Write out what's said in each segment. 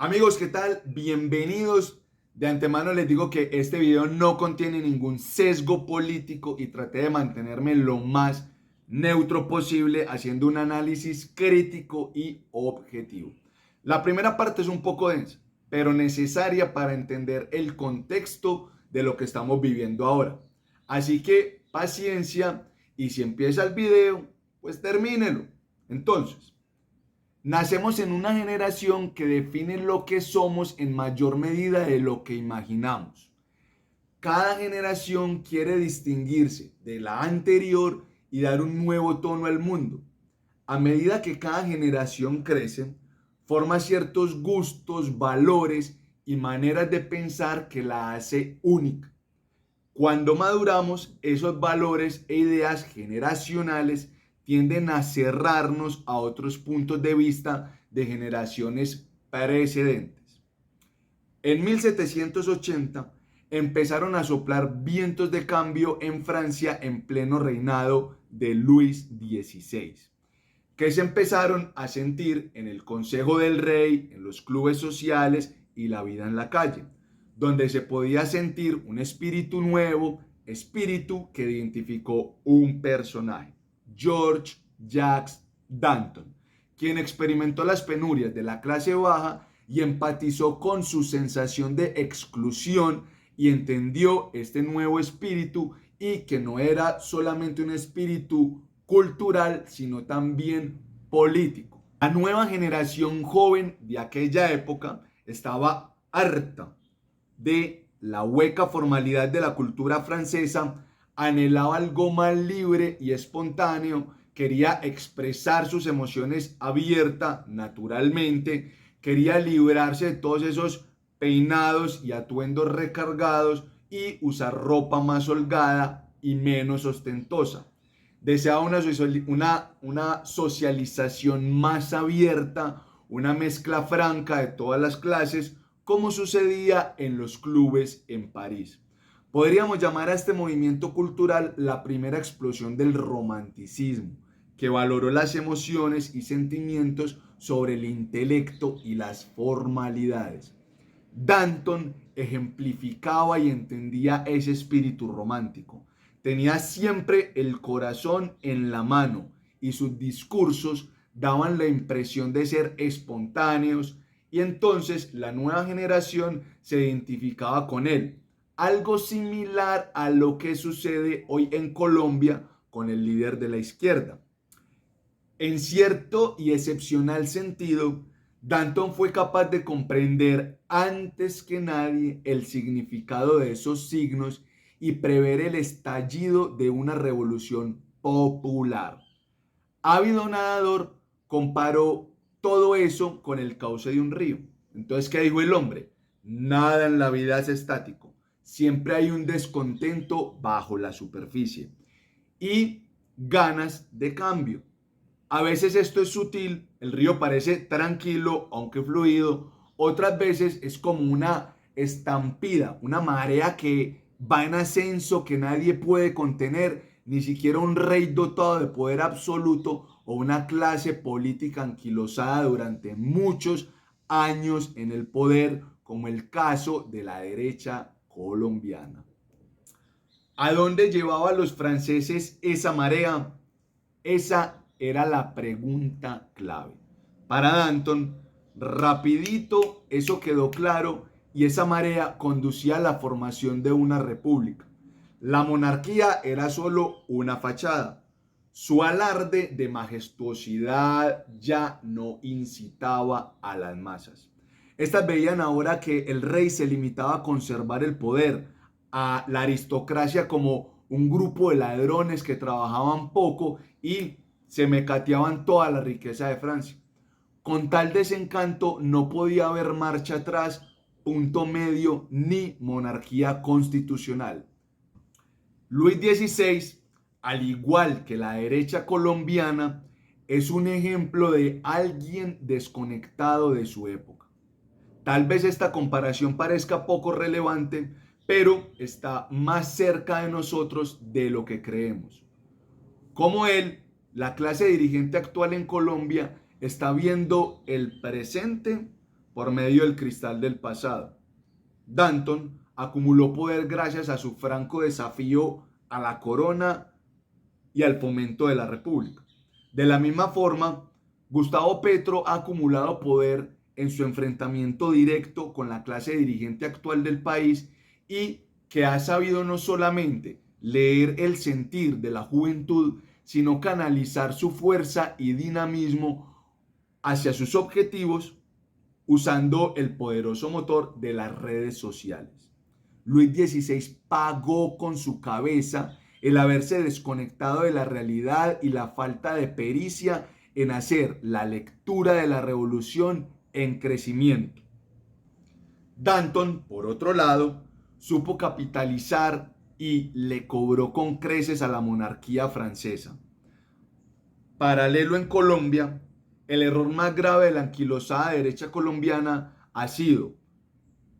Amigos, ¿qué tal? Bienvenidos. De antemano les digo que este video no contiene ningún sesgo político y traté de mantenerme lo más neutro posible haciendo un análisis crítico y objetivo. La primera parte es un poco densa, pero necesaria para entender el contexto de lo que estamos viviendo ahora. Así que paciencia y si empieza el video, pues termínelo. Entonces, nacemos en una generación que define lo que somos en mayor medida de lo que imaginamos. Cada generación quiere distinguirse de la anterior y dar un nuevo tono al mundo. A medida que cada generación crece, forma ciertos gustos, valores y maneras de pensar que la hace única. Cuando maduramos, esos valores e ideas generacionales tienden a cerrarnos a otros puntos de vista de generaciones precedentes. En 1780 empezaron a soplar vientos de cambio en Francia en pleno reinado de Luis XVI, que se empezaron a sentir en el Consejo del Rey, en los clubes sociales y la vida en la calle, donde se podía sentir un espíritu nuevo, espíritu que identificó un personaje, George Jacques Danton, quien experimentó las penurias de la clase baja y empatizó con su sensación de exclusión y entendió este nuevo espíritu y que no era solamente un espíritu cultural, sino también político. La nueva generación joven de aquella época estaba harta de la hueca formalidad de la cultura francesa, anhelaba algo más libre y espontáneo, quería expresar sus emociones abierta, naturalmente, quería librarse de todos esos peinados y atuendos recargados y usar ropa más holgada y menos ostentosa. Deseaba una socialización más abierta, una mezcla franca de todas las clases, como sucedía en los clubes en París. Podríamos llamar a este movimiento cultural la primera explosión del romanticismo, que valoró las emociones y sentimientos sobre el intelecto y las formalidades. Danton ejemplificaba y entendía ese espíritu romántico. Tenía siempre el corazón en la mano y sus discursos daban la impresión de ser espontáneos y entonces la nueva generación se identificaba con él. Algo similar a lo que sucede hoy en Colombia con el líder de la izquierda. En cierto y excepcional sentido, Danton fue capaz de comprender antes que nadie el significado de esos signos y prever el estallido de una revolución popular. Ávido nadador comparó todo eso con el cauce de un río. Entonces, ¿qué dijo el hombre? Nada en la vida es estático. Siempre hay un descontento bajo la superficie y ganas de cambio. A veces esto es sutil, el río parece tranquilo, aunque fluido. Otras veces es como una estampida, una marea que va en ascenso, que nadie puede contener, ni siquiera un rey dotado de poder absoluto o una clase política anquilosada durante muchos años en el poder, como el caso de la derecha colombiana. ¿A dónde llevaba a los franceses esa marea? Esa era la pregunta clave. Para Danton, rapidito eso quedó claro y esa marea conducía a la formación de una república. La monarquía era solo una fachada. Su alarde de majestuosidad ya no incitaba a las masas. Estas veían ahora que el rey se limitaba a conservar el poder, a la aristocracia como un grupo de ladrones que trabajaban poco y se mecateaban toda la riqueza de Francia. Con tal desencanto no podía haber marcha atrás, punto medio ni monarquía constitucional. Luis XVI, al igual que la derecha colombiana, es un ejemplo de alguien desconectado de su época. Tal vez esta comparación parezca poco relevante, pero está más cerca de nosotros de lo que creemos. Como él, la clase dirigente actual en Colombia está viendo el presente por medio del cristal del pasado. Danton acumuló poder gracias a su franco desafío a la corona y al fomento de la República. De la misma forma, Gustavo Petro ha acumulado poder en su enfrentamiento directo con la clase dirigente actual del país y que ha sabido no solamente leer el sentir de la juventud, sino canalizar su fuerza y dinamismo hacia sus objetivos usando el poderoso motor de las redes sociales. Luis XVI pagó con su cabeza el haberse desconectado de la realidad y la falta de pericia en hacer la lectura de la revolución en crecimiento. Danton, por otro lado, supo capitalizar y le cobró con creces a la monarquía francesa. Paralelo en Colombia, el error más grave de la anquilosada derecha colombiana ha sido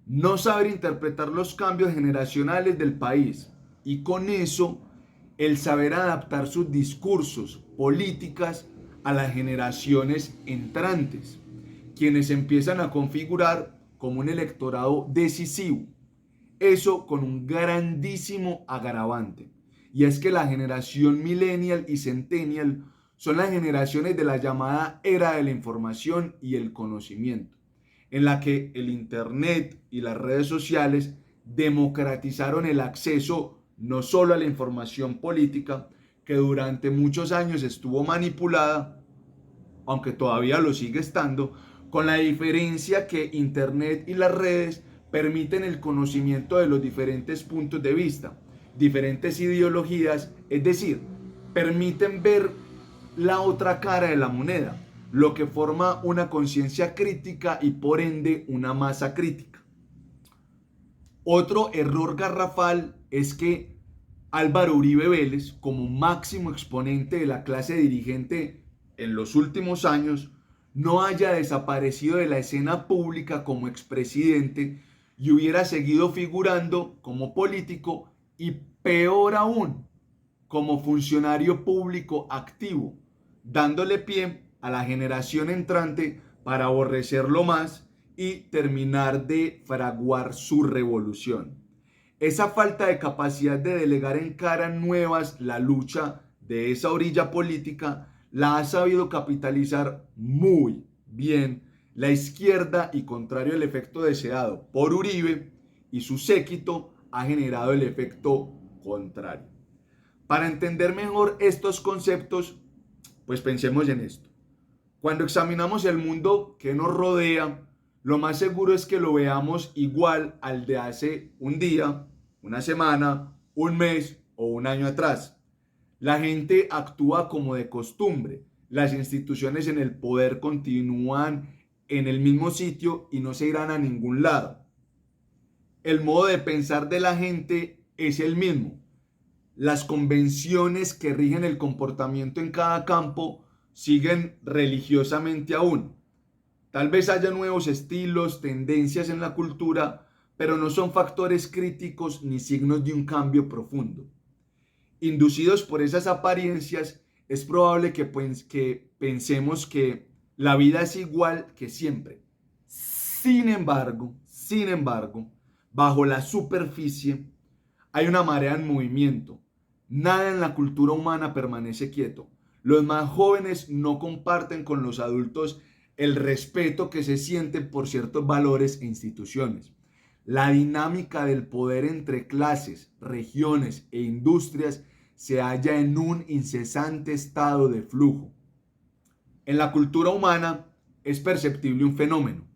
no saber interpretar los cambios generacionales del país y con eso el saber adaptar sus discursos, políticas a las generaciones entrantes, quienes empiezan a configurar como un electorado decisivo. Eso con un grandísimo agravante, y es que la generación millennial y centennial son las generaciones de la llamada era de la información y el conocimiento, en la que el Internet y las redes sociales democratizaron el acceso no solo a la información política, que durante muchos años estuvo manipulada, aunque todavía lo sigue estando, con la diferencia que Internet y las redes permiten el conocimiento de los diferentes puntos de vista, diferentes ideologías, es decir, permiten ver la otra cara de la moneda, lo que forma una conciencia crítica y por ende una masa crítica. Otro error garrafal es que Álvaro Uribe Vélez, como máximo exponente de la clase dirigente en los últimos años, no haya desaparecido de la escena pública como expresidente y hubiera seguido figurando como político y peor aún, como funcionario público activo, dándole pie a la generación entrante para aborrecerlo más y terminar de fraguar su revolución. Esa falta de capacidad de delegar en caras nuevas la lucha de esa orilla política la ha sabido capitalizar muy bien la izquierda y contrario al efecto deseado por Uribe y su séquito ha generado el efecto contrario. Para entender mejor estos conceptos, pues pensemos en esto. Cuando examinamos el mundo que nos rodea, lo más seguro es que lo veamos igual al de hace un día, una semana, un mes o un año atrás. La gente actúa como de costumbre. Las instituciones en el poder continúan en el mismo sitio y no se irán a ningún lado. El modo de pensar de la gente es el mismo. Las convenciones que rigen el comportamiento en cada campo siguen religiosamente aún. Tal vez haya nuevos estilos, tendencias en la cultura, pero no son factores críticos ni signos de un cambio profundo. Inducidos por esas apariencias, es probable que pensemos que la vida es igual que siempre. Sin embargo, bajo la superficie hay una marea en movimiento. Nada en la cultura humana permanece quieto. Los más jóvenes no comparten con los adultos el respeto que se sienten por ciertos valores e instituciones. La dinámica del poder entre clases, regiones e industrias se halla en un incesante estado de flujo. En la cultura humana es perceptible un fenómeno.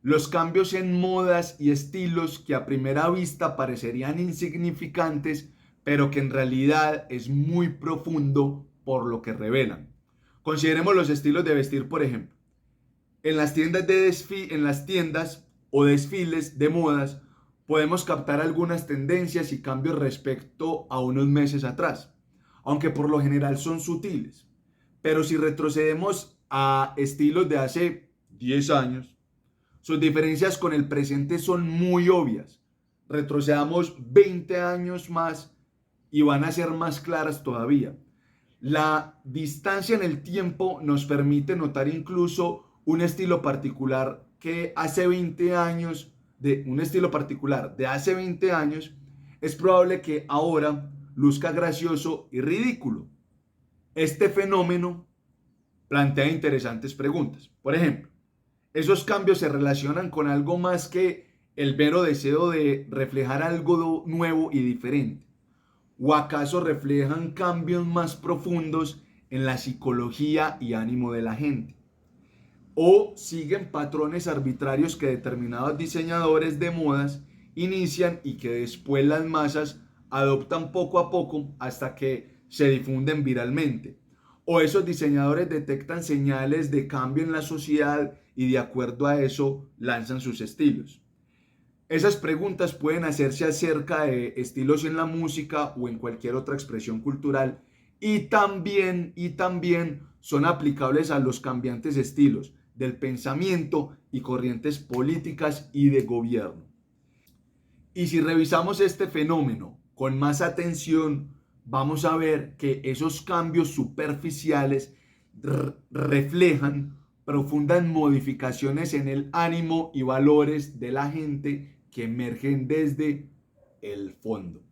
Los cambios en modas y estilos que a primera vista parecerían insignificantes, pero que en realidad es muy profundo por lo que revelan. Consideremos los estilos de vestir, por ejemplo. En las tiendas o desfiles de modas podemos captar algunas tendencias y cambios respecto a unos meses atrás, aunque por lo general son sutiles. Pero si retrocedemos a estilos de hace 10 años, sus diferencias con el presente son muy obvias. Retrocedamos 20 años más y van a ser más claras todavía. La distancia en el tiempo nos permite notar incluso un estilo particular que hace 20 años, de un estilo particular de hace 20 años, es probable que ahora luzca gracioso y ridículo. Este fenómeno plantea interesantes preguntas. Por ejemplo, ¿esos cambios se relacionan con algo más que el mero deseo de reflejar algo nuevo y diferente? ¿O acaso reflejan cambios más profundos en la psicología y ánimo de la gente? ¿O siguen patrones arbitrarios que determinados diseñadores de modas inician y que después las masas adoptan poco a poco hasta que se difunden viralmente? ¿O esos diseñadores detectan señales de cambio en la sociedad y de acuerdo a eso lanzan sus estilos? Esas preguntas pueden hacerse acerca de estilos en la música o en cualquier otra expresión cultural y también son aplicables a los cambiantes estilos del pensamiento y corrientes políticas y de gobierno. Y si revisamos este fenómeno con más atención, vamos a ver que esos cambios superficiales reflejan profundas modificaciones en el ánimo y valores de la gente que emergen desde el fondo.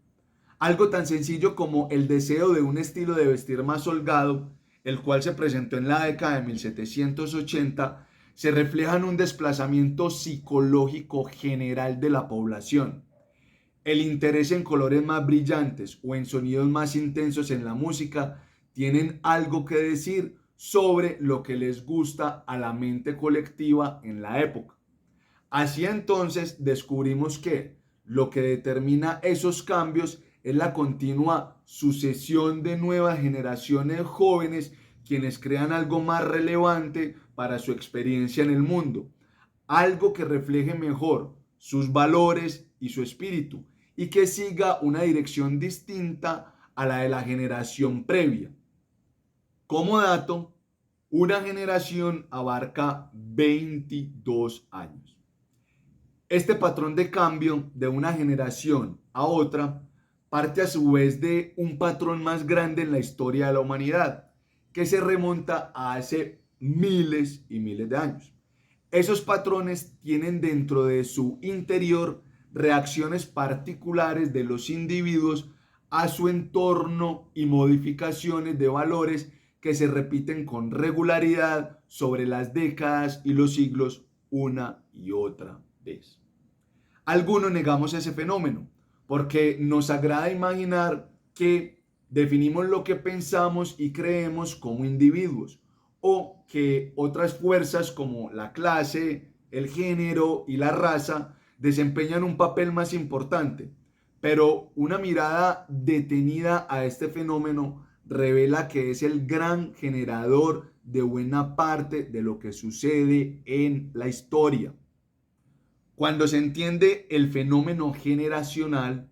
Algo tan sencillo como el deseo de un estilo de vestir más holgado, el cual se presentó en la década de 1780, se refleja en un desplazamiento psicológico general de la población. El interés en colores más brillantes o en sonidos más intensos en la música tienen algo que decir sobre lo que les gusta a la mente colectiva en la época. Así entonces descubrimos que lo que determina esos cambios es la continua sucesión de nuevas generaciones jóvenes quienes crean algo más relevante para su experiencia en el mundo, algo que refleje mejor sus valores y su espíritu y que siga una dirección distinta a la de la generación previa. Como dato, una generación abarca 22 años. Este patrón de cambio de una generación a otra parte a su vez de un patrón más grande en la historia de la humanidad, que se remonta a hace miles y miles de años. Esos patrones tienen dentro de su interior reacciones particulares de los individuos a su entorno y modificaciones de valores que se repiten con regularidad sobre las décadas y los siglos una y otra vez. Algunos negamos ese fenómeno porque nos agrada imaginar que definimos lo que pensamos y creemos como individuos o que otras fuerzas como la clase, el género y la raza desempeñan un papel más importante. Pero una mirada detenida a este fenómeno revela que es el gran generador de buena parte de lo que sucede en la historia. Cuando se entiende el fenómeno generacional,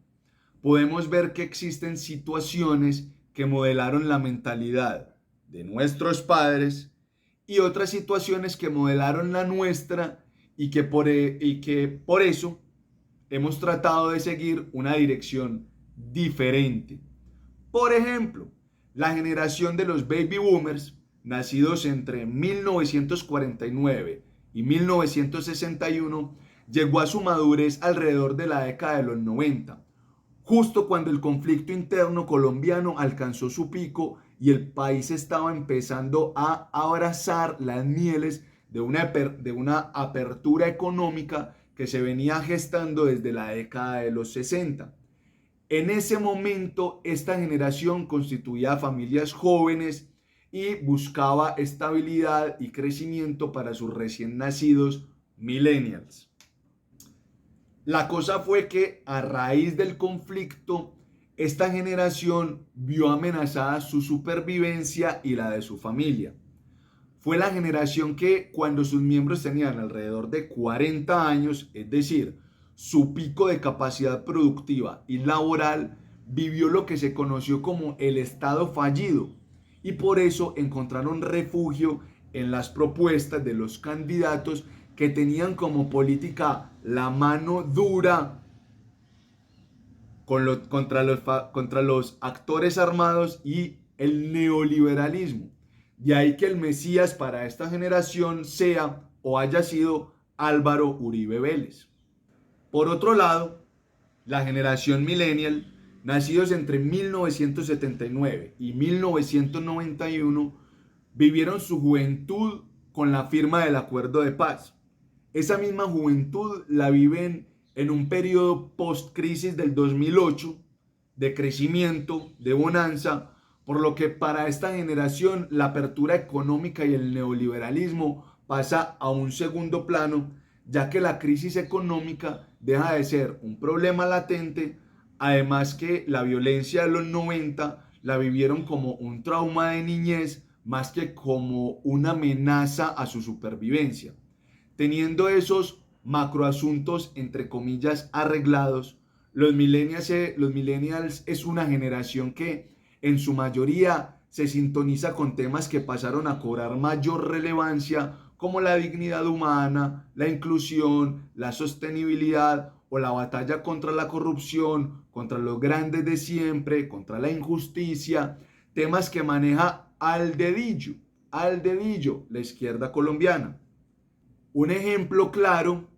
podemos ver que existen situaciones que modelaron la mentalidad de nuestros padres y otras situaciones que modelaron la nuestra y que por eso hemos tratado de seguir una dirección diferente. Por ejemplo, la generación de los baby boomers, nacidos entre 1949 y 1961, llegó a su madurez alrededor de la década de los 90, justo cuando el conflicto interno colombiano alcanzó su pico y el país estaba empezando a abrazar las mieles de una apertura económica que se venía gestando desde la década de los 60. En ese momento, esta generación constituía familias jóvenes y buscaba estabilidad y crecimiento para sus recién nacidos millennials. La cosa fue que a raíz del conflicto, esta generación vio amenazada su supervivencia y la de su familia. Fue la generación que cuando sus miembros tenían alrededor de 40 años, es decir, su pico de capacidad productiva y laboral, vivió lo que se conoció como el estado fallido y por eso encontraron refugio en las propuestas de los candidatos que tenían como política la mano dura contra los actores armados y el neoliberalismo. De ahí que el Mesías para esta generación sea o haya sido Álvaro Uribe Vélez. Por otro lado, la generación millennial, nacidos entre 1979 y 1991, vivieron su juventud con la firma del Acuerdo de Paz. Esa misma juventud la viven en un periodo post-crisis del 2008, de crecimiento, de bonanza, por lo que para esta generación la apertura económica y el neoliberalismo pasa a un segundo plano, ya que la crisis económica deja de ser un problema latente, además que la violencia de los 90 la vivieron como un trauma de niñez más que como una amenaza a su supervivencia. Teniendo esos macroasuntos, entre comillas, arreglados, los millennials es una generación que en su mayoría se sintoniza con temas que pasaron a cobrar mayor relevancia, como la dignidad humana, la inclusión, la sostenibilidad o la batalla contra la corrupción, contra los grandes de siempre, contra la injusticia, temas que maneja al dedillo la izquierda colombiana. Un ejemplo claro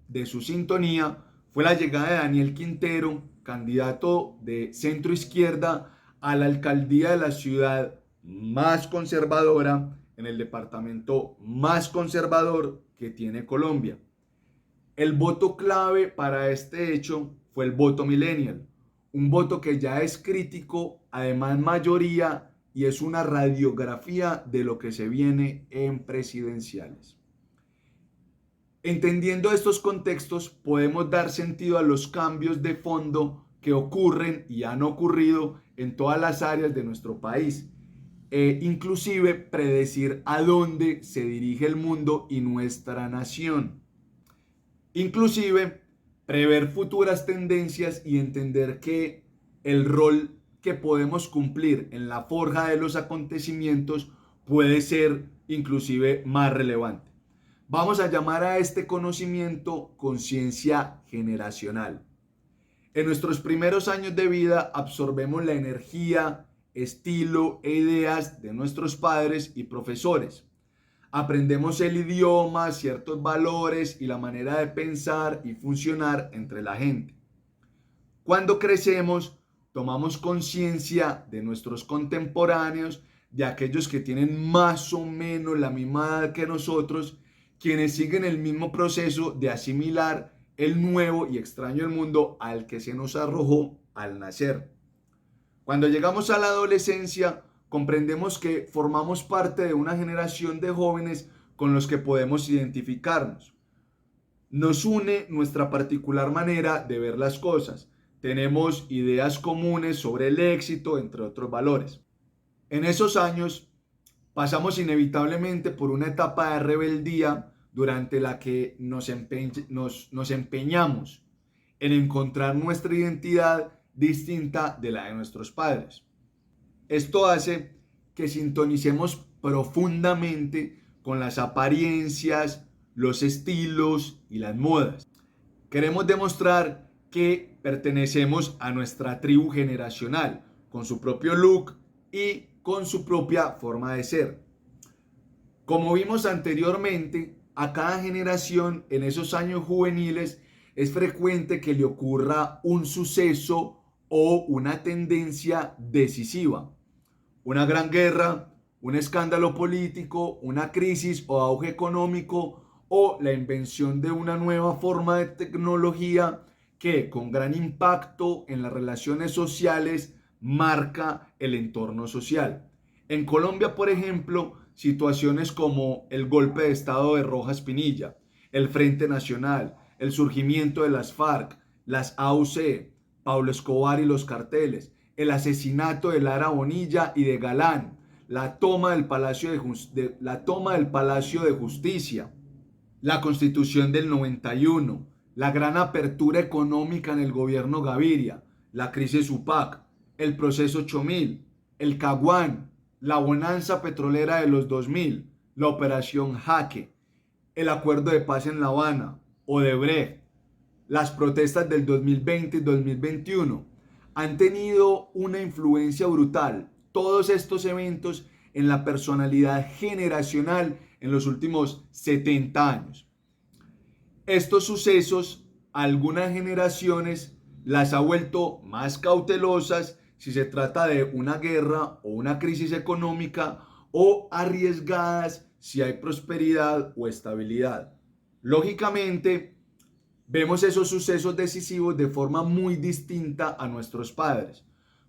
de su sintonía fue la llegada de Daniel Quintero, candidato de centro izquierda, a la alcaldía de la ciudad más conservadora, en el departamento más conservador que tiene Colombia. El voto clave para este hecho fue el voto millennial, un voto que ya es crítico, además mayoría, y es una radiografía de lo que se viene en presidenciales. Entendiendo estos contextos, podemos dar sentido a los cambios de fondo que ocurren y han ocurrido en todas las áreas de nuestro país, inclusive predecir a dónde se dirige el mundo y nuestra nación. Inclusive prever futuras tendencias y entender que el rol que podemos cumplir en la forja de los acontecimientos puede ser inclusive más relevante. Vamos a llamar a este conocimiento conciencia generacional. En nuestros primeros años de vida absorbemos la energía, estilo e ideas de nuestros padres y profesores. Aprendemos el idioma, ciertos valores y la manera de pensar y funcionar entre la gente. Cuando crecemos, tomamos conciencia de nuestros contemporáneos, de aquellos que tienen más o menos la misma edad que nosotros, quienes siguen el mismo proceso de asimilar el nuevo y extraño mundo al que se nos arrojó al nacer. Cuando llegamos a la adolescencia, comprendemos que formamos parte de una generación de jóvenes con los que podemos identificarnos. Nos une nuestra particular manera de ver las cosas. Tenemos ideas comunes sobre el éxito, entre otros valores. En esos años pasamos inevitablemente por una etapa de rebeldía durante la que nos empeñamos en encontrar nuestra identidad distinta de la de nuestros padres. Esto hace que sintonicemos profundamente con las apariencias, los estilos y las modas. Queremos demostrar que pertenecemos a nuestra tribu generacional, con su propio look y con su propia forma de ser. Como vimos anteriormente, a cada generación en esos años juveniles es frecuente que le ocurra un suceso o una tendencia decisiva. Una gran guerra, un escándalo político, una crisis o auge económico o la invención de una nueva forma de tecnología que con gran impacto en las relaciones sociales marca el entorno social. En Colombia, por ejemplo, situaciones como el golpe de estado de Rojas Pinilla, el Frente Nacional, el surgimiento de las FARC, las AUC, Pablo Escobar y los carteles, el asesinato de Lara Bonilla y de Galán, la toma del Palacio de Justicia, la Constitución del 91, la gran apertura económica en el gobierno Gaviria, la crisis UPAC, el proceso 8000, el Caguán, la bonanza petrolera de los 2000, la operación Jaque, el acuerdo de paz en La Habana, Odebrecht, las protestas del 2020 y 2021, han tenido una influencia brutal, todos estos eventos, en la personalidad generacional en los últimos 70 años. Estos sucesos, algunas generaciones las ha vuelto más cautelosas si se trata de una guerra o una crisis económica, o arriesgadas si hay prosperidad o estabilidad. Lógicamente, vemos esos sucesos decisivos de forma muy distinta a nuestros padres.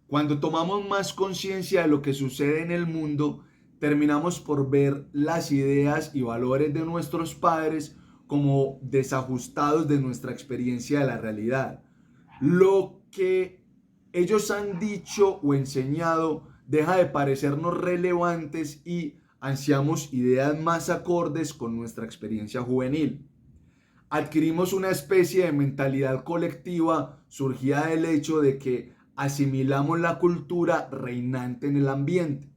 Cuando tomamos más conciencia de lo que sucede en el mundo, terminamos por ver las ideas y valores de nuestros padres como desajustados de nuestra experiencia de la realidad. Lo que ellos han dicho o enseñado deja de parecernos relevantes y ansiamos ideas más acordes con nuestra experiencia juvenil. Adquirimos una especie de mentalidad colectiva surgida del hecho de que asimilamos la cultura reinante en el ambiente.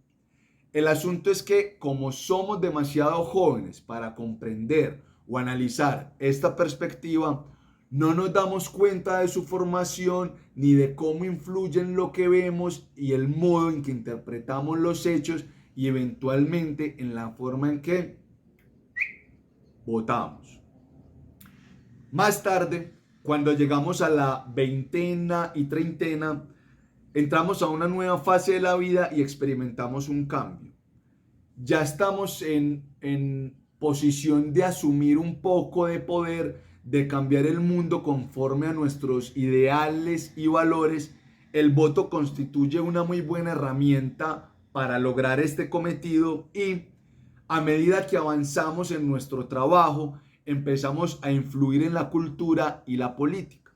El asunto es que como somos demasiado jóvenes para comprender o analizar esta perspectiva, no nos damos cuenta de su formación ni de cómo influye en lo que vemos y el modo en que interpretamos los hechos y eventualmente en la forma en que votamos. Más tarde, cuando llegamos a la veintena y treintena, entramos a una nueva fase de la vida y experimentamos un cambio. Ya estamos en posición de asumir un poco de poder, de cambiar el mundo conforme a nuestros ideales y valores. El voto constituye una muy buena herramienta para lograr este cometido y a medida que avanzamos en nuestro trabajo, empezamos a influir en la cultura y la política.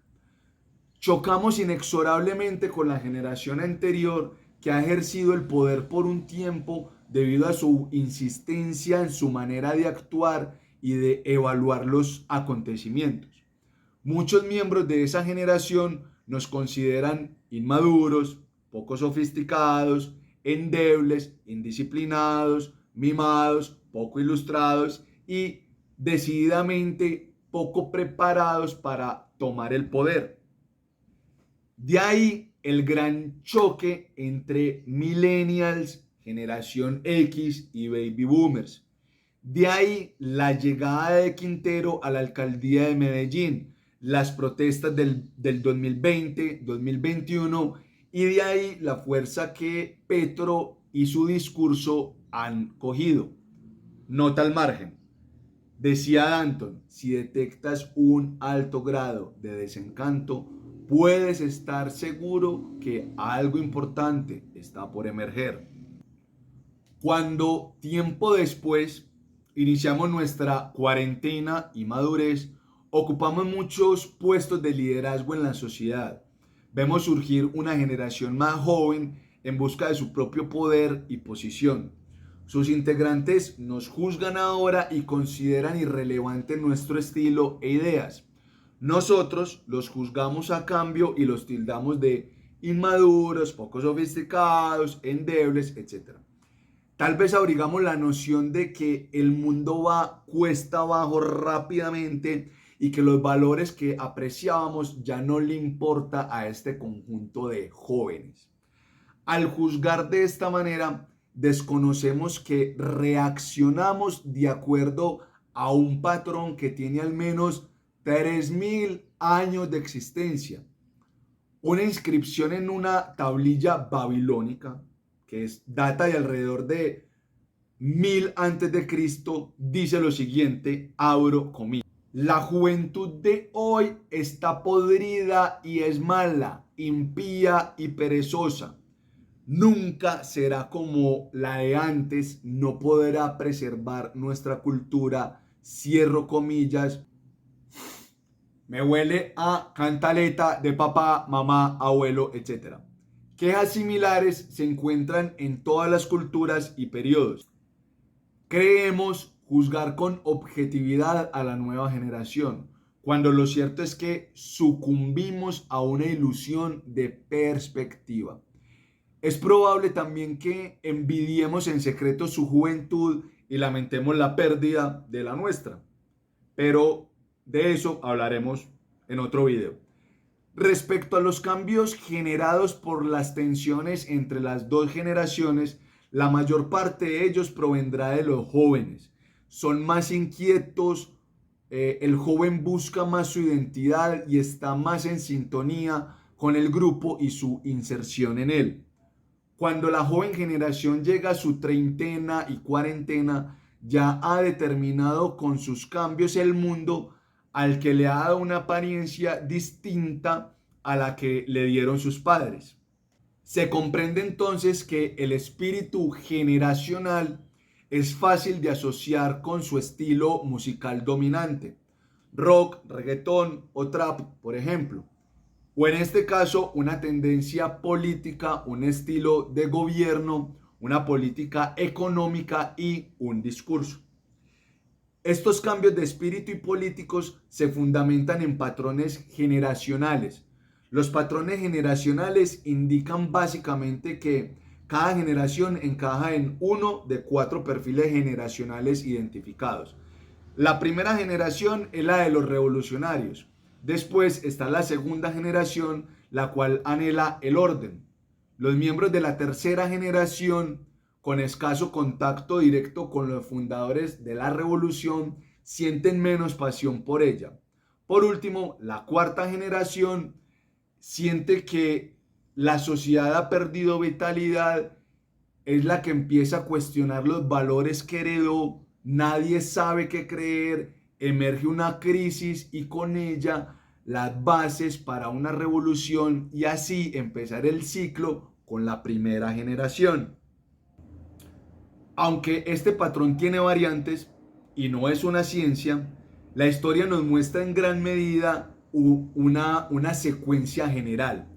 Chocamos inexorablemente con la generación anterior que ha ejercido el poder por un tiempo debido a su insistencia en su manera de actuar y de evaluar los acontecimientos. Muchos miembros de esa generación nos consideran inmaduros, poco sofisticados, endebles, indisciplinados, mimados, poco ilustrados y decididamente poco preparados para tomar el poder. De ahí el gran choque entre millennials, generación X y baby boomers. De ahí la llegada de Quintero a la alcaldía de Medellín, las protestas del 2020, 2021 y de ahí la fuerza que Petro y su discurso han cogido. Nota al margen. Decía Danton, si detectas un alto grado de desencanto, puedes estar seguro que algo importante está por emerger. Cuando tiempo después iniciamos nuestra cuarentena y madurez, ocupamos muchos puestos de liderazgo en la sociedad. Vemos surgir una generación más joven en busca de su propio poder y posición. Sus integrantes nos juzgan ahora y consideran irrelevante nuestro estilo e ideas. Nosotros los juzgamos a cambio y los tildamos de inmaduros, poco sofisticados, endebles, etc. Tal vez abrigamos la noción de que el mundo va cuesta abajo rápidamente y que los valores que apreciábamos ya no le importa a este conjunto de jóvenes. Al juzgar de esta manera, desconocemos que reaccionamos de acuerdo a un patrón que tiene al menos 3000 años de existencia. Una inscripción en una tablilla babilónica que data de alrededor de 1000 antes de Cristo, dice lo siguiente, abro comillas. La juventud de hoy está podrida y es mala, impía y perezosa. Nunca será como la de antes, no podrá preservar nuestra cultura, cierro comillas. Me huele a cantaleta de papá, mamá, abuelo, etc. Quejas similares se encuentran en todas las culturas y periodos. Creemos juzgar con objetividad a la nueva generación, cuando lo cierto es que sucumbimos a una ilusión de perspectiva. Es probable también que envidiemos en secreto su juventud y lamentemos la pérdida de la nuestra, pero de eso hablaremos en otro video. Respecto a los cambios generados por las tensiones entre las dos generaciones, la mayor parte de ellos provendrá de los jóvenes. Son más inquietos, el joven busca más su identidad y está más en sintonía con el grupo y su inserción en él. Cuando la joven generación llega a su treintena y cuarentena, ya ha determinado con sus cambios el mundo al que le ha dado una apariencia distinta a la que le dieron sus padres. Se comprende entonces que el espíritu generacional es fácil de asociar con su estilo musical dominante, rock, reggaetón o trap, por ejemplo, o en este caso una tendencia política, un estilo de gobierno, una política económica y un discurso. Estos cambios de espíritu y políticos se fundamentan en patrones generacionales. Los patrones generacionales indican básicamente que cada generación encaja en uno de 4 perfiles generacionales identificados. La primera generación es la de los revolucionarios. Después está la segunda generación, la cual anhela el orden. Los miembros de la tercera generación, con escaso contacto directo con los fundadores de la revolución, sienten menos pasión por ella. Por último, la cuarta generación siente que la sociedad ha perdido vitalidad, es la que empieza a cuestionar los valores que heredó, nadie sabe qué creer, emerge una crisis y con ella las bases para una revolución y así empezar el ciclo con la primera generación. Aunque este patrón tiene variantes y no es una ciencia, la historia nos muestra en gran medida una secuencia general.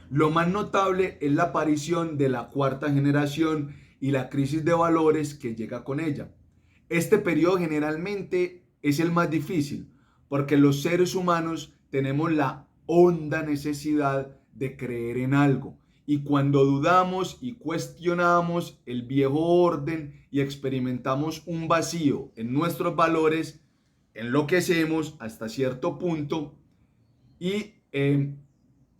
Lo más notable es la aparición de la cuarta generación y la crisis de valores que llega con ella. Este periodo generalmente es el más difícil porque los seres humanos tenemos la honda necesidad de creer en algo. Y cuando dudamos y cuestionamos el viejo orden y experimentamos un vacío en nuestros valores, enloquecemos hasta cierto punto y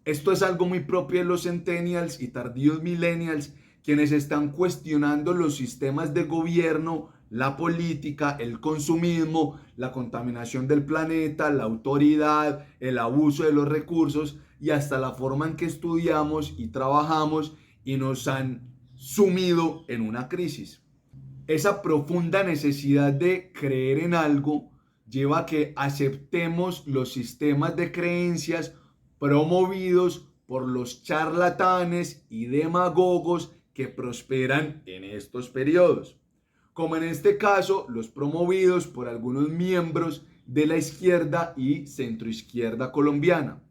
esto es algo muy propio de los centennials y tardíos millennials, quienes están cuestionando los sistemas de gobierno, la política, el consumismo, la contaminación del planeta, la autoridad, el abuso de los recursos y hasta la forma en que estudiamos y trabajamos y nos han sumido en una crisis. Esa profunda necesidad de creer en algo lleva a que aceptemos los sistemas de creencias promovidos por los charlatanes y demagogos que prosperan en estos periodos, como en este caso los promovidos por algunos miembros de la izquierda y centroizquierda colombiana.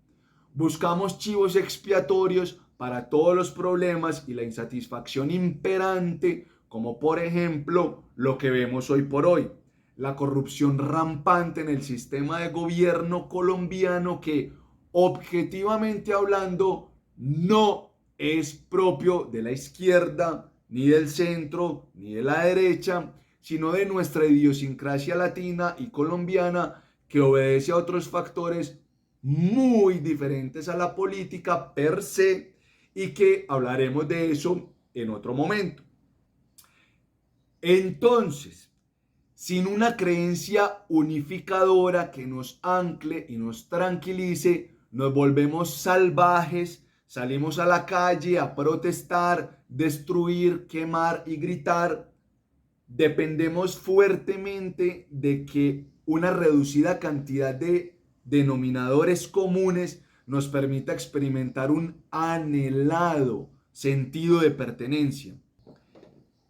Buscamos chivos expiatorios para todos los problemas y la insatisfacción imperante, como por ejemplo lo que vemos hoy por hoy, la corrupción rampante en el sistema de gobierno colombiano que, objetivamente hablando, no es propio de la izquierda, ni del centro, ni de la derecha, sino de nuestra idiosincrasia latina y colombiana que obedece a otros factores muy diferentes a la política per se y que hablaremos de eso en otro momento. Entonces, sin una creencia unificadora que nos ancle y nos tranquilice, nos volvemos salvajes, salimos a la calle a protestar, destruir, quemar y gritar. Dependemos fuertemente de que una reducida cantidad de denominadores comunes nos permita experimentar un anhelado sentido de pertenencia.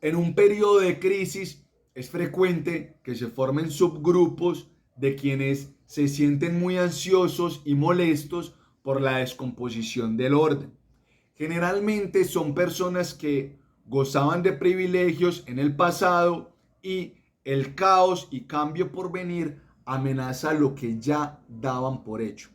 En un periodo de crisis es frecuente que se formen subgrupos de quienes se sienten muy ansiosos y molestos por la descomposición del orden. Generalmente son personas que gozaban de privilegios en el pasado y el caos y cambio por venir amenaza lo que ya daban por hecho.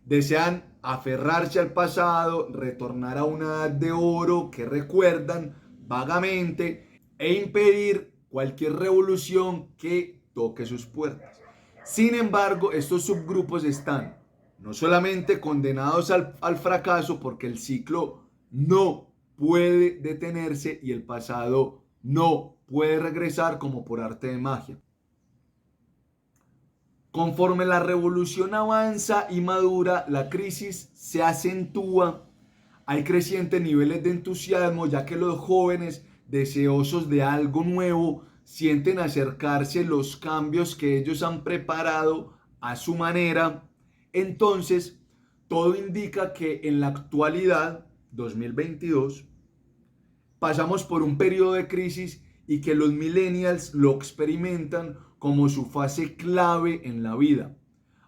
Desean aferrarse al pasado, retornar a una edad de oro que recuerdan vagamente e impedir cualquier revolución que toque sus puertas. Sin embargo, estos subgrupos están no solamente condenados al fracaso porque el ciclo no puede detenerse y el pasado no puede regresar como por arte de magia. Conforme la revolución avanza y madura, la crisis se acentúa. Hay crecientes niveles de entusiasmo, ya que los jóvenes, deseosos de algo nuevo, sienten acercarse los cambios que ellos han preparado a su manera. Entonces, todo indica que en la actualidad, 2022, pasamos por un periodo de crisis y que los millennials lo experimentan como su fase clave en la vida.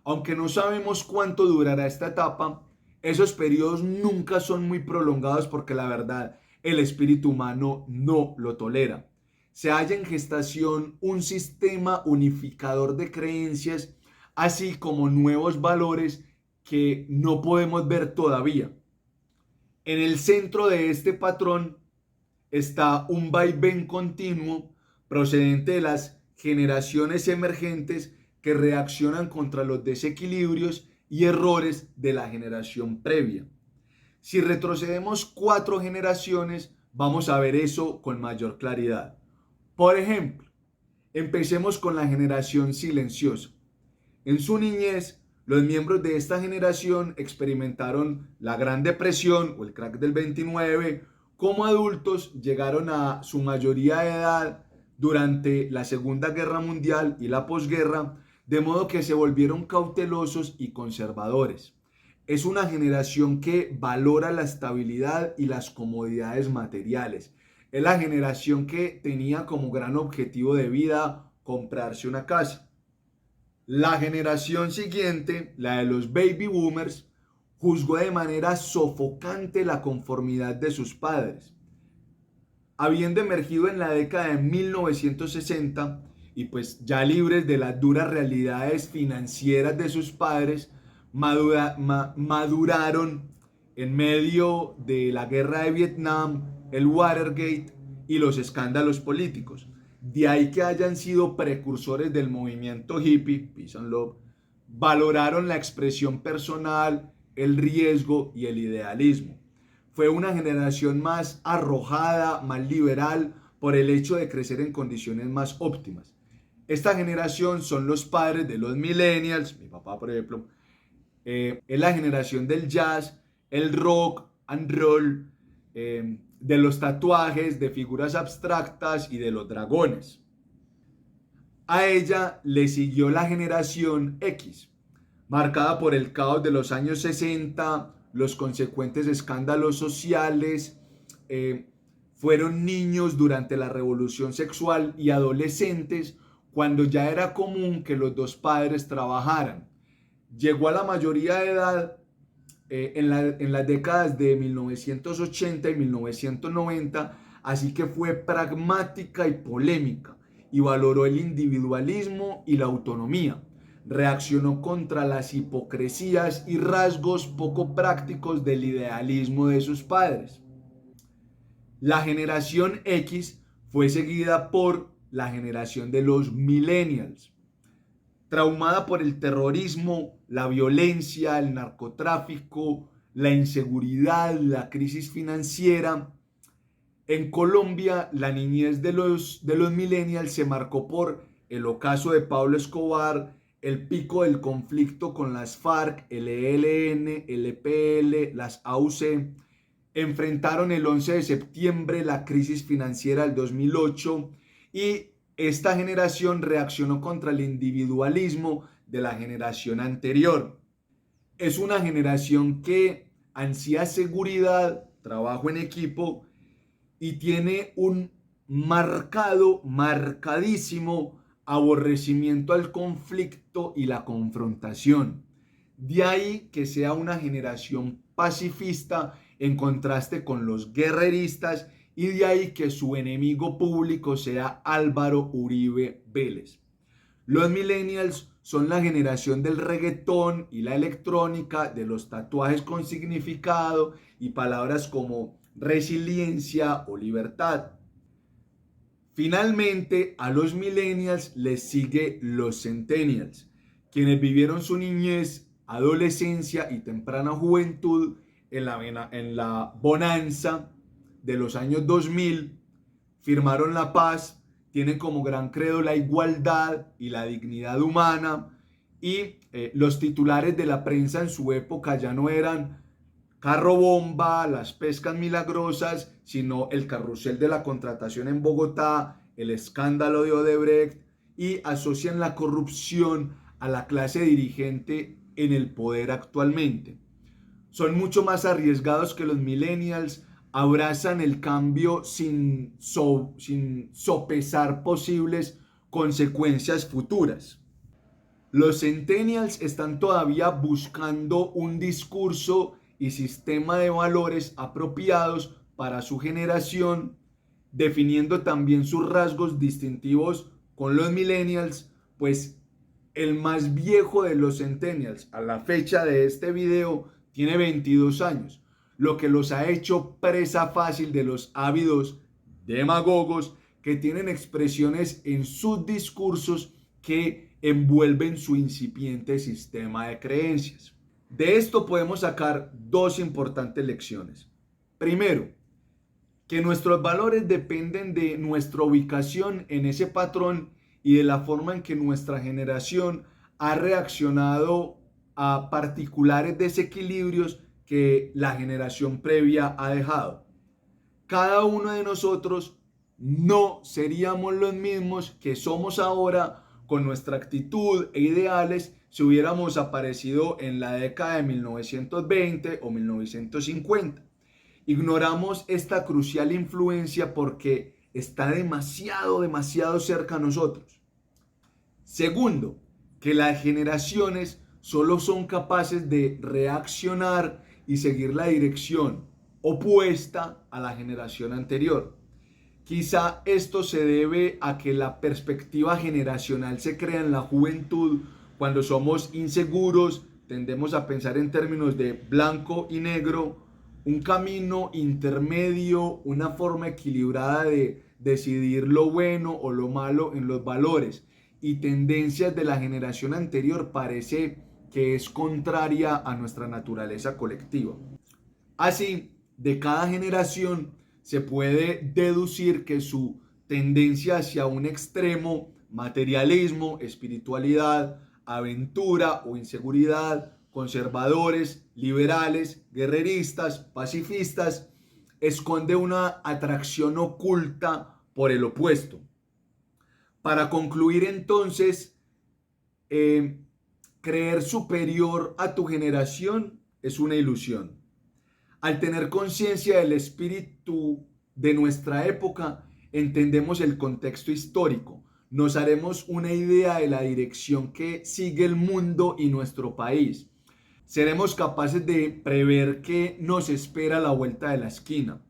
Aunque no sabemos cuánto durará esta etapa, esos periodos nunca son muy prolongados porque la verdad el espíritu humano no lo tolera. Se halla en gestación un sistema unificador de creencias, así como nuevos valores que no podemos ver todavía. En el centro de este patrón está un vaivén continuo procedente de las generaciones emergentes que reaccionan contra los desequilibrios y errores de la generación previa. Si retrocedemos 4 generaciones, vamos a ver eso con mayor claridad. Por ejemplo, empecemos con la generación silenciosa. En su niñez, los miembros de esta generación experimentaron la Gran Depresión o el crack del 29. Como adultos llegaron a su mayoría de edad durante la Segunda Guerra Mundial y la posguerra, de modo que se volvieron cautelosos y conservadores. Es una generación que valora la estabilidad y las comodidades materiales. Es la generación que tenía como gran objetivo de vida comprarse una casa. La generación siguiente, la de los baby boomers, juzgó de manera sofocante la conformidad de sus padres. Habiendo emergido en la década de 1960 y pues ya libres de las duras realidades financieras de sus padres, maduraron en medio de la guerra de Vietnam, el Watergate y los escándalos políticos. De ahí que hayan sido precursores del movimiento hippie, Peace and Love, valoraron la expresión personal, el riesgo y el idealismo. Fue una generación más arrojada, más liberal, por el hecho de crecer en condiciones más óptimas. Esta generación son los padres de los millennials, mi papá por ejemplo, es la generación del jazz, el rock and roll, de los tatuajes, de figuras abstractas y de los dragones. A ella le siguió la generación X, marcada por el caos de los años 60, los consecuentes escándalos sociales. Fueron niños durante la revolución sexual y adolescentes cuando ya era común que los dos padres trabajaran. Llegó a la mayoría de edad en las décadas de 1980 y 1990, así que fue pragmática y polémica y valoró el individualismo y la autonomía. Reaccionó contra las hipocresías y rasgos poco prácticos del idealismo de sus padres. La generación X fue seguida por la generación de los millennials, traumada por el terrorismo, la violencia, el narcotráfico, la inseguridad, la crisis financiera. En Colombia, la niñez de los millennials se marcó por el ocaso de Pablo Escobar, el pico del conflicto con las FARC, el ELN, el EPL, las AUC. Enfrentaron el 11 de septiembre la crisis financiera del 2008 y esta generación reaccionó contra el individualismo de la generación anterior. Es una generación que ansía seguridad, trabajo en equipo y tiene un marcadísimo aborrecimiento al conflicto y la confrontación. De ahí que sea una generación pacifista en contraste con los guerreristas, y de ahí que su enemigo público sea Álvaro Uribe Vélez. Los millennials son la generación del reggaetón y la electrónica, de los tatuajes con significado y palabras como resiliencia o libertad. Finalmente, a los millennials les sigue los centennials, quienes vivieron su niñez, adolescencia y temprana juventud en la bonanza de los años 2000, firmaron la paz, tienen como gran credo la igualdad y la dignidad humana y los titulares de la prensa en su época ya no eran carro bomba, las pescas milagrosas, sino el carrusel de la contratación en Bogotá, el escándalo de Odebrecht, y asocian la corrupción a la clase dirigente en el poder actualmente. Son mucho más arriesgados que los millennials, abrazan el cambio sin sopesar posibles consecuencias futuras. Los centennials están todavía buscando un discurso y sistema de valores apropiados para su generación, definiendo también sus rasgos distintivos con los millennials, pues el más viejo de los centennials a la fecha de este video tiene 22 años, lo que los ha hecho presa fácil de los ávidos demagogos que tienen expresiones en sus discursos que envuelven su incipiente sistema de creencias. De esto podemos sacar dos importantes lecciones. Primero, que nuestros valores dependen de nuestra ubicación en ese patrón y de la forma en que nuestra generación ha reaccionado a particulares desequilibrios que la generación previa ha dejado. Cada uno de nosotros no seríamos los mismos que somos ahora con nuestra actitud e ideales si hubiéramos aparecido en la década de 1920 o 1950. Ignoramos esta crucial influencia porque está demasiado cerca a nosotros. Segundo, que las generaciones solo son capaces de reaccionar y seguir la dirección opuesta a la generación anterior. Quizá esto se debe a que la perspectiva generacional se crea en la juventud cuando somos inseguros, tendemos a pensar en términos de blanco y negro, un camino intermedio, una forma equilibrada de decidir lo bueno o lo malo en los valores y tendencias de la generación anterior parece que es contraria a nuestra naturaleza colectiva. Así, de cada generación se puede deducir que su tendencia hacia un extremo, materialismo, espiritualidad, aventura o inseguridad, conservadores, liberales, guerreristas, pacifistas, esconde una atracción oculta por el opuesto. Para concluir entonces, creer superior a tu generación es una ilusión. Al tener conciencia del espíritu de nuestra época, entendemos el contexto histórico, nos haremos una idea de la dirección que sigue el mundo y nuestro país. Seremos capaces de prever qué nos espera a la vuelta de la esquina.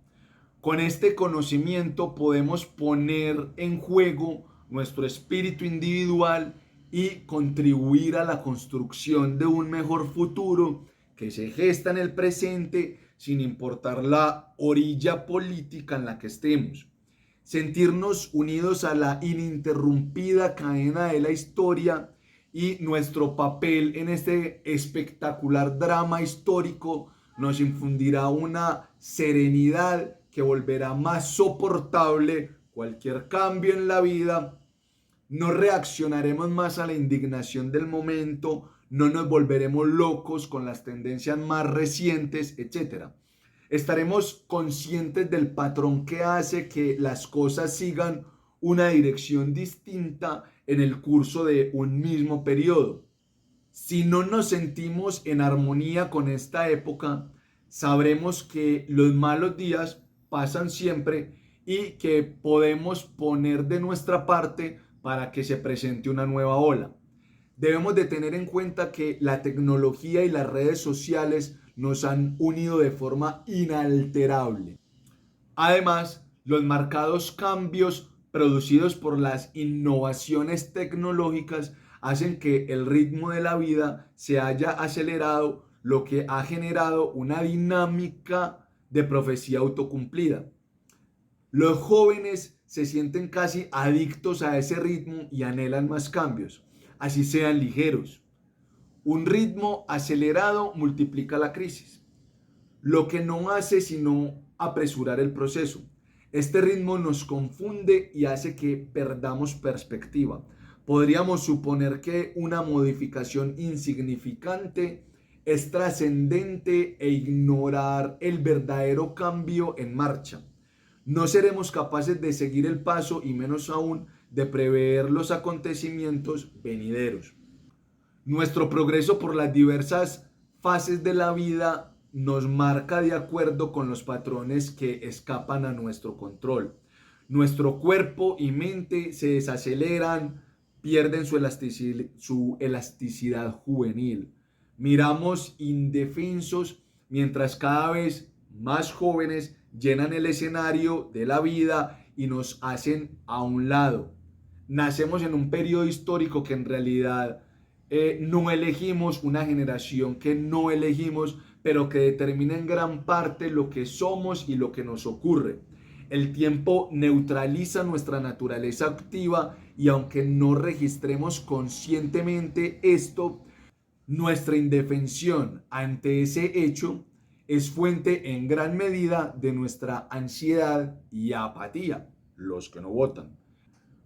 Con este conocimiento podemos poner en juego nuestro espíritu individual y contribuir a la construcción de un mejor futuro que se gesta en el presente sin importar la orilla política en la que estemos. Sentirnos unidos a la ininterrumpida cadena de la historia y nuestro papel en este espectacular drama histórico nos infundirá una serenidad que volverá más soportable cualquier cambio en la vida. No reaccionaremos más a la indignación del momento, no nos volveremos locos con las tendencias más recientes, etc. Estaremos conscientes del patrón que hace que las cosas sigan una dirección distinta en el curso de un mismo periodo. Si no nos sentimos en armonía con esta época, sabremos que los malos días pasan siempre y que podemos poner de nuestra parte para que se presente una nueva ola. Debemos de tener en cuenta que la tecnología y las redes sociales nos han unido de forma inalterable. Además, los marcados cambios producidos por las innovaciones tecnológicas hacen que el ritmo de la vida se haya acelerado, lo que ha generado una dinámica de profecía autocumplida. Los jóvenes se sienten casi adictos a ese ritmo y anhelan más cambios, así sean ligeros. Un ritmo acelerado multiplica la crisis, lo que no hace sino apresurar el proceso. Este ritmo nos confunde y hace que perdamos perspectiva. podríamos suponer que una modificación insignificante es trascendente e ignorar el verdadero cambio en marcha. No seremos capaces de seguir el paso y menos aún de prever los acontecimientos venideros. Nuestro progreso por las diversas fases de la vida nos marca de acuerdo con los patrones que escapan a nuestro control. Nuestro cuerpo y mente se desaceleran, pierden su elasticidad juvenil. Miramos indefensos mientras cada vez más jóvenes llenan el escenario de la vida y nos hacen a un lado. Nacemos en un periodo histórico que en realidad no elegimos, una generación que no elegimos, pero que determina en gran parte lo que somos y lo que nos ocurre. El tiempo neutraliza nuestra naturaleza activa y aunque no registremos conscientemente esto, nuestra indefensión ante ese hecho es fuente en gran medida de nuestra ansiedad y apatía, los que no votan.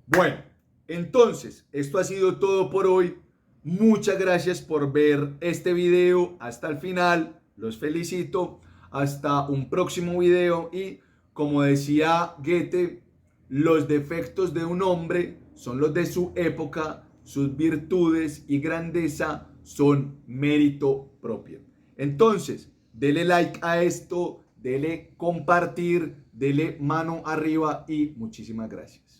Bueno, entonces, esto ha sido todo por hoy. Muchas gracias por ver este video hasta el final. Los felicito. Hasta un próximo video. Y como decía Goethe, los defectos de un hombre son los de su época. Sus virtudes y grandeza son mérito propio. Entonces, dele like a esto, dele compartir, dele mano arriba y muchísimas gracias.